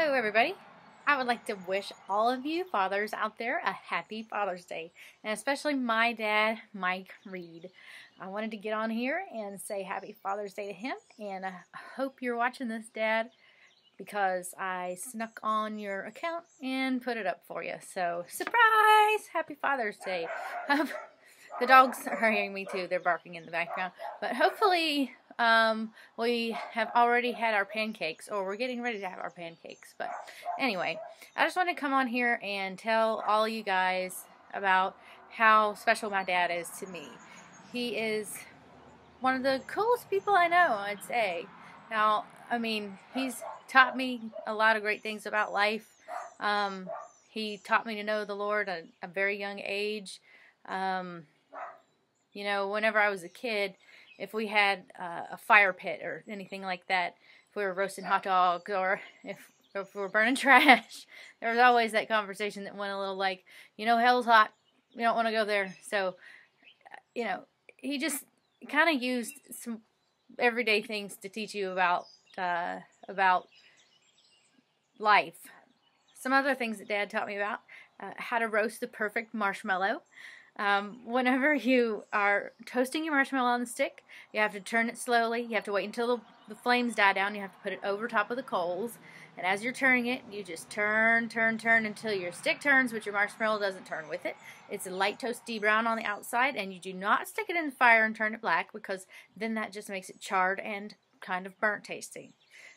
Hello everybody. I would like to wish all of you fathers out there a happy Father's Day, and especially my dad, Mike Reed. I wanted to get on here and say happy Father's Day to him, and I hope you're watching this, Dad, because I snuck on your account and put it up for you. So, surprise! Happy Father's Day. The dogs are hearing me too. They're barking in the background. But hopefully we have already had our pancakes, or we're getting ready to have our pancakes. But anyway, I just want to come on here and tell all you guys about how special my dad is to me. He is one of the coolest people I know, I'd say. Now, I mean, he's taught me a lot of great things about life. He taught me to know the Lord at a very young age. You know, whenever I was a kid, if we had a fire pit or anything like that, if we were roasting hot dogs or if we were burning trash, there was always that conversation that went a little like, you know, hell's hot, you don't want to go there. So, you know, he just kind of used some everyday things to teach you about life. Some other things that Dad taught me about, how to roast the perfect marshmallow. Whenever you are toasting your marshmallow on the stick, you have to turn it slowly. You have to wait until the flames die down. You have to put it over top of the coals. And as you're turning it, you just turn until your stick turns, but your marshmallow doesn't turn with it. It's a light toasty brown on the outside, and you do not stick it in the fire and turn it black, because then that just makes it charred and kind of burnt tasting.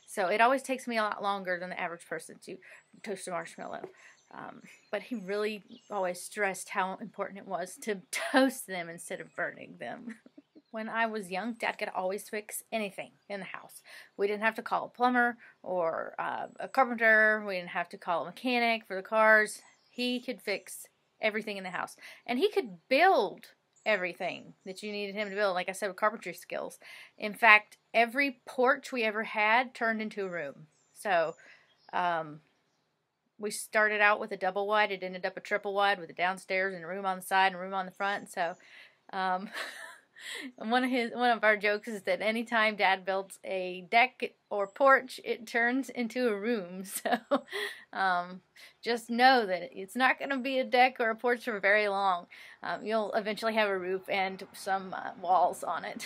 So it always takes me a lot longer than the average person to toast a marshmallow. But he really always stressed how important it was to toast them instead of burning them. When I was young, Dad could always fix anything in the house. We didn't have to call a plumber or a carpenter. We didn't have to call a mechanic for the cars. He could fix everything in the house. And he could build everything that you needed him to build, like I said, with carpentry skills. In fact, every porch we ever had turned into a room. So, we started out with a double wide. It ended up a triple wide with a downstairs and a room on the side and a room on the front. So, one of our jokes is that anytime Dad builds a deck or porch, it turns into a room. So, just know that it's not going to be a deck or a porch for very long. You'll eventually have a roof and some walls on it.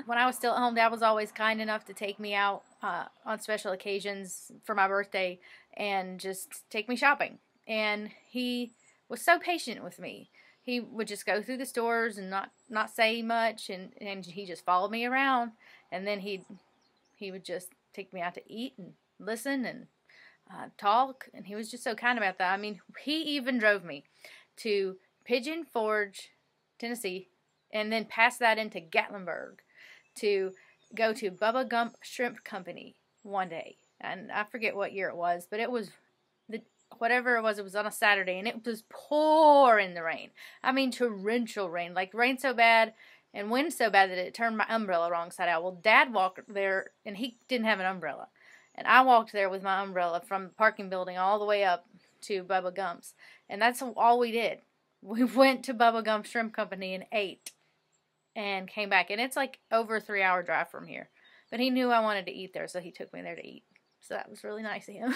When I was still at home, Dad was always kind enough to take me out on special occasions for my birthday and just take me shopping. And he was so patient with me. He would just go through the stores and not say much, and he just followed me around. And then he would just take me out to eat and listen and talk, and he was just so kind about that. I mean, he even drove me to Pigeon Forge, Tennessee, and then passed that into Gatlinburg to go to Bubba Gump Shrimp Company one day. And I forget what year it was, but it was whatever it was on a Saturday, and it was pouring the rain. I mean, torrential rain, like rain so bad and wind so bad that it turned my umbrella wrong side out. Well, Dad walked there, and he didn't have an umbrella. And I walked there with my umbrella from the parking building all the way up to Bubba Gump's. And that's all we did. We went to Bubba Gump Shrimp Company and ate and came back. And it's like over a 3-hour drive from here. But he knew I wanted to eat there, so he took me there to eat. So that was really nice of him.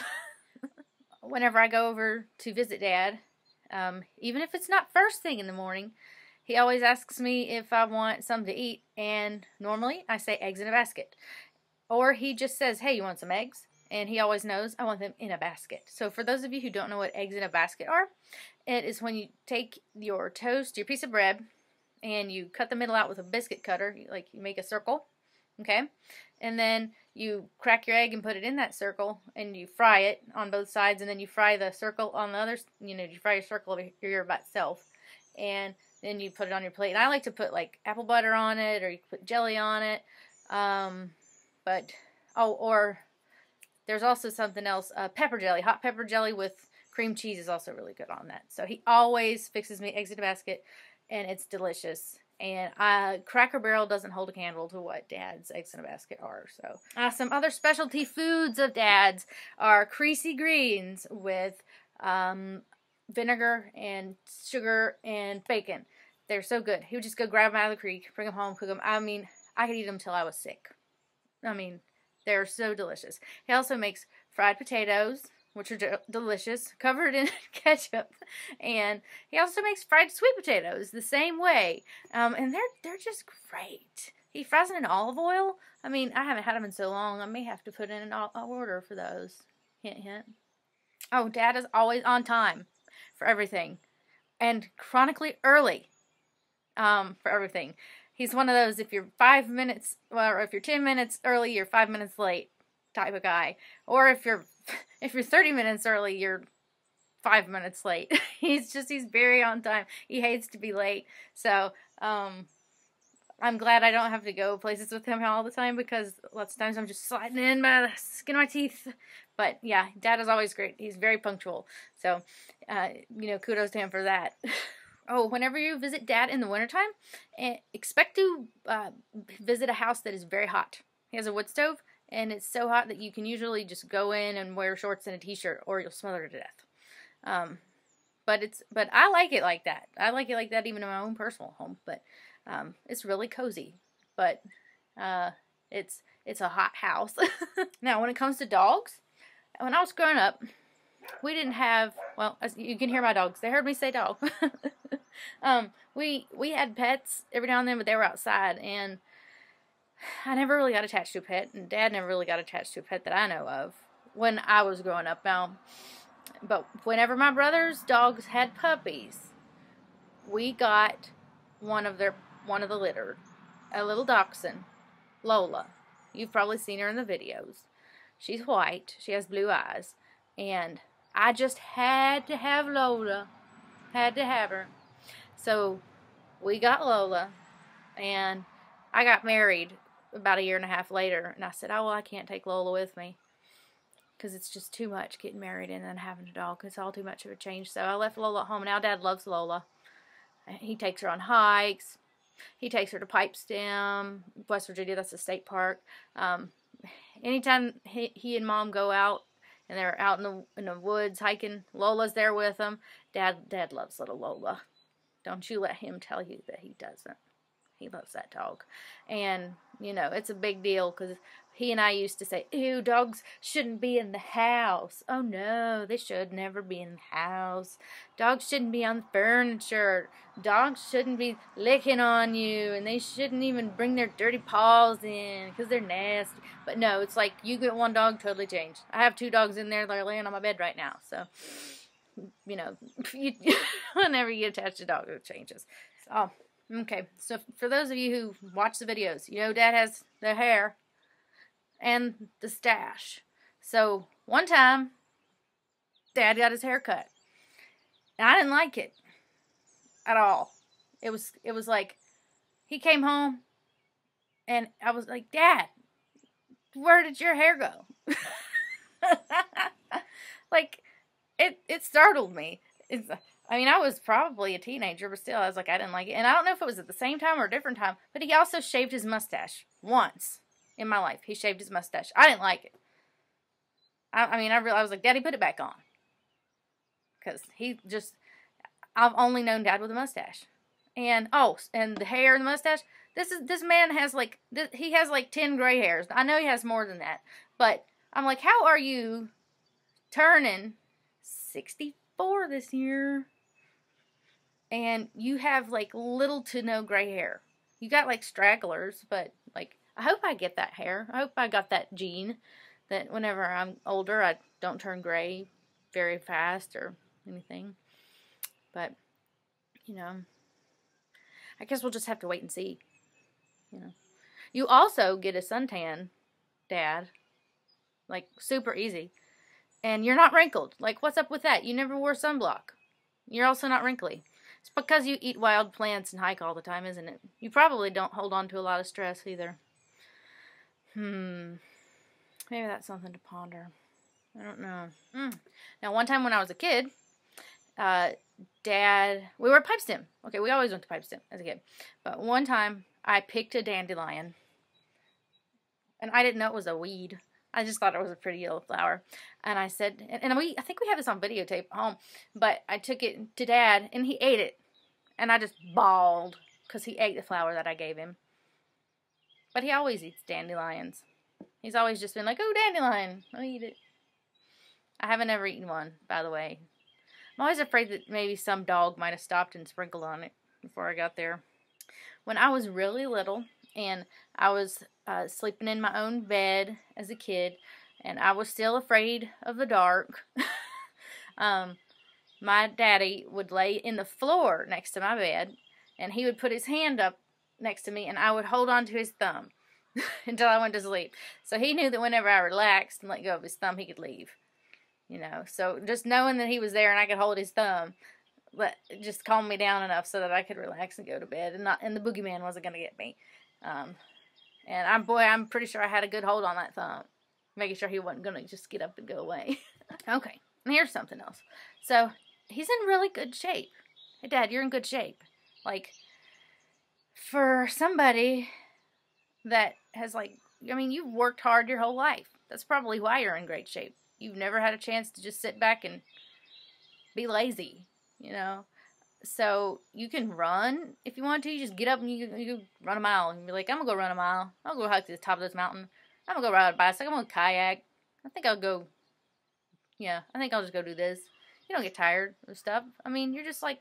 Whenever I go over to visit Dad, even if it's not first thing in the morning, he always asks me if I want something to eat. And normally I say eggs in a basket. Or he just says, hey, you want some eggs? And he always knows I want them in a basket. So for those of you who don't know what eggs in a basket are, it is when you take your toast, your piece of bread, and you cut the middle out with a biscuit cutter. Like you make a circle, okay? And then you crack your egg and put it in that circle, and you fry it on both sides, and then you fry the circle on the other, you fry your circle over here by itself. And then you put it on your plate. And I like to put like apple butter on it, or you put jelly on it. Or there's also something else, pepper jelly. Hot pepper jelly with cream cheese is also really good on that. So he always fixes me eggs in a basket, and it's delicious. And Cracker Barrel doesn't hold a candle to what Dad's eggs in a basket are. So some other specialty foods of Dad's are creasy greens with vinegar and sugar and bacon. They're so good. He would just go grab them out of the creek, bring them home, cook them. I mean, I could eat them till I was sick. I mean, they're so delicious. He also makes fried potatoes which are delicious, covered in ketchup. And he also makes fried sweet potatoes the same way. And they're just great. He fries them in olive oil. I mean, I haven't had them in so long. I may have to put in an order for those. Hint, hint. Oh, Dad is always on time for everything. And chronically early for everything. He's one of those, if you're 5 minutes, well, or if you're 10 minutes early, you're 5 minutes late type of guy. Or if you're 30 minutes early, you're 5 minutes late. He's very on time. He hates to be late. So, I'm glad I don't have to go places with him all the time, because lots of times I'm just sliding in by the skin of my teeth. But yeah, Dad is always great. He's very punctual. So, kudos to him for that. Oh, whenever you visit Dad in the wintertime, expect to visit a house that is very hot. He has a wood stove, and it's so hot that you can usually just go in and wear shorts and a t-shirt, or you'll smother to death. But I like it like that. I like it like that even in my own personal home. But it's really cozy. But it's a hot house. Now, when it comes to dogs, when I was growing up, we didn't have, well, as you can hear my dogs. They heard me say dog. We had pets every now and then, but they were outside, and I never really got attached to a pet, and Dad never really got attached to a pet that I know of when I was growing up. Now, but whenever my brother's dogs had puppies, we got one of the litter, a little dachshund, Lola. You've probably seen her in the videos. She's white. She has blue eyes, and I just had to have Lola. Had to have her. So we got Lola, and I got married about 1.5 years later, and I said, oh, well, I can't take Lola with me, because it's just too much getting married and then having a dog. It's all too much of a change. So I left Lola at home. Now Dad loves Lola. He takes her on hikes. He takes her to Pipestem, West Virginia. That's a state park. Anytime he and Mom go out, and they're out in the woods hiking, Lola's there with them. Dad loves little Lola. Don't you let him tell you that he doesn't. He loves that dog. And, it's a big deal, because he and I used to say, ew, dogs shouldn't be in the house. Oh, no, they should never be in the house. Dogs shouldn't be on the furniture. Dogs shouldn't be licking on you, and they shouldn't even bring their dirty paws in, because they're nasty. But no, it's like, you get one dog, totally changed. I have 2 dogs in there that are laying on my bed right now. So, whenever you attach a dog, it changes. So, okay, so for those of you who watch the videos, Dad has the hair and the stash. So one time, Dad got his hair cut, and I didn't like it at all. It was like, he came home, and I was like, Dad, where did your hair go? Like, it startled me. I was probably a teenager, but still, I was like, I didn't like it. And I don't know if it was at the same time or a different time, but he also shaved his mustache once in my life. He shaved his mustache. I didn't like it. I was like, Daddy, put it back on. Because I've only known Dad with a mustache. And the hair and the mustache, this man has he has 10 gray hairs. I know he has more than that. But I'm like, how are you turning 64 this year, and you have little to no gray hair? You got stragglers, but I hope I get that hair. I hope I got that gene that whenever I'm older, I don't turn gray very fast or anything. But I guess we'll just have to wait and see. You also get a suntan, Dad, super easy. And you're not wrinkled. What's up with that? You never wore sunblock. You're also not wrinkly. It's because you eat wild plants and hike all the time, isn't it? You probably don't hold on to a lot of stress either. Maybe that's something to ponder. I don't know. Now, one time when I was a kid, Dad, we were at Pipestem. Okay, we always went to Pipestem as a kid. But one time, I picked a dandelion. And I didn't know it was a weed. I just thought it was a pretty yellow flower. And I said, I think we have this on videotape at home, but I took it to Dad, and he ate it. And I just bawled, because he ate the flower that I gave him. But he always eats dandelions. He's always just been like, oh, dandelion, I'll eat it. I haven't ever eaten one, by the way. I'm always afraid that maybe some dog might have stopped and sprinkled on it before I got there. When I was really little and I was sleeping in my own bed as a kid and I was still afraid of the dark, my daddy would lay in the floor next to my bed and he would put his hand up next to me and I would hold on to his thumb until I went to sleep. So he knew that whenever I relaxed and let go of his thumb, he could leave. You know, so just knowing that he was there and I could hold his thumb, just calmed me down enough so that I could relax and go to bed, and the boogeyman wasn't gonna get me. And I'm pretty sure I had a good hold on that thumb, making sure he wasn't gonna just get up and go away. Okay, and here's something else. So he's in really good shape. Hey, Dad, you're in good shape. Like, for somebody that has, like, I mean, you've worked hard your whole life. That's probably why you're in great shape. You've never had a chance to just sit back and be lazy, you know. So you can run if you want to. You just get up and you run a mile and be like, I'm going to go run a mile. I'll go hike to the top of this mountain. I'm going to go ride a bicycle. I'm going to kayak. I think I'll just go do this. You don't get tired of stuff. I mean, you're just like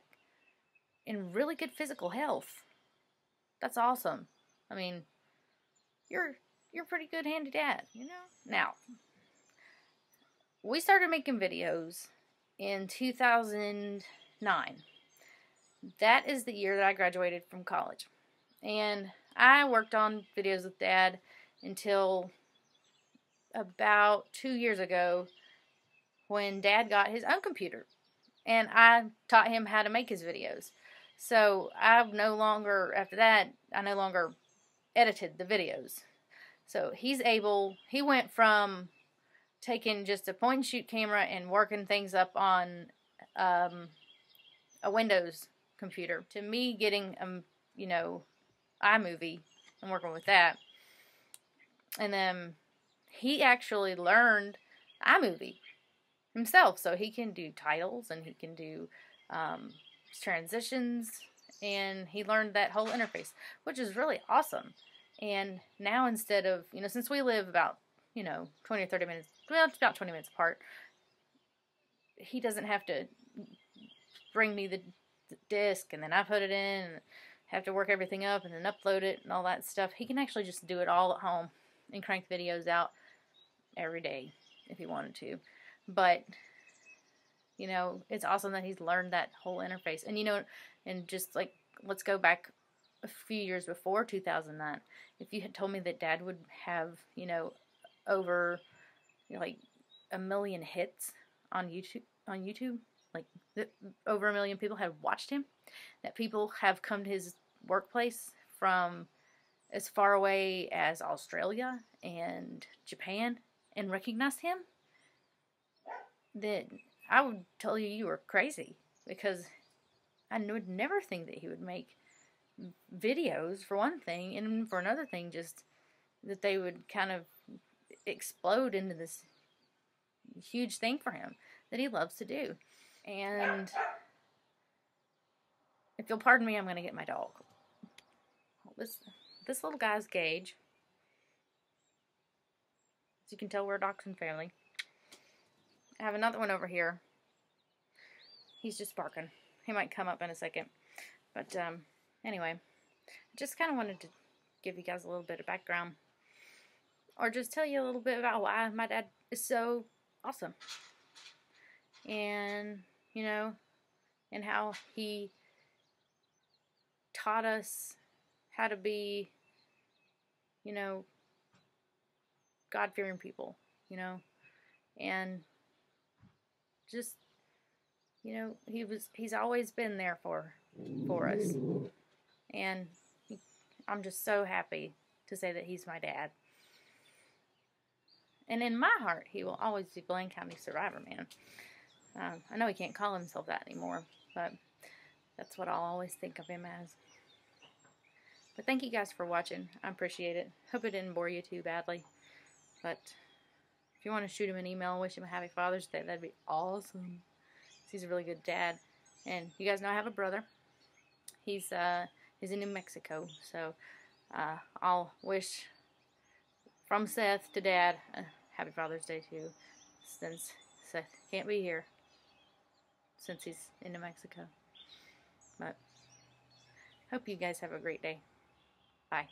in really good physical health. That's awesome. I mean, you're pretty good handy dad, you know. Now, we started making videos in 2009. That is the year that I graduated from college. And I worked on videos with Dad until about 2 years ago when Dad got his own computer. And I taught him how to make his videos. So after that, I no longer edited the videos. So he went from taking just a point and shoot camera and working things up on a Windows computer to me getting iMovie and working with that. And then he actually learned iMovie himself, so he can do titles and he can do transitions, and he learned that whole interface, which is really awesome. And now instead of, since we live about 20 or 30 minutes, well, it's about 20 minutes apart, he doesn't have to bring me the disc and then I put it in and have to work everything up and then upload it and all that stuff. He can actually just do it all at home and crank videos out every day if he wanted to. But it's awesome that he's learned that whole interface. And and just like, let's go back a few years before 2009. If you had told me that Dad would have over like 1 million hits on YouTube, like over 1 million people have watched him, that people have come to his workplace from as far away as Australia and Japan and recognized him, that I would tell you were crazy, because I would never think that he would make videos, for one thing, and for another thing, just that they would kind of explode into this huge thing for him that he loves to do. And if you'll pardon me, I'm going to get my dog. This little guy's Gage. As you can tell, we're a dachshund family. I have another one over here. He's just barking. He might come up in a second. But anyway, I just kind of wanted to give you guys a little bit of background, or just tell you a little bit about why my dad is so awesome. And, and how he taught us how to be, God-fearing people, and just, he's always been there for us. And I'm just so happy to say that he's my dad. And in my heart, he will always be Blaine County Survivor Man. I know he can't call himself that anymore, but that's what I'll always think of him as. But thank you guys for watching. I appreciate it. Hope it didn't bore you too badly. But if you want to shoot him an email and wish him a happy Father's Day, that'd be awesome. He's a really good dad. And you guys know I have a brother. He's in New Mexico. So I'll wish from Seth to Dad a happy Father's Day too, since So can't be here since he's in New Mexico. But hope you guys have a great day. Bye.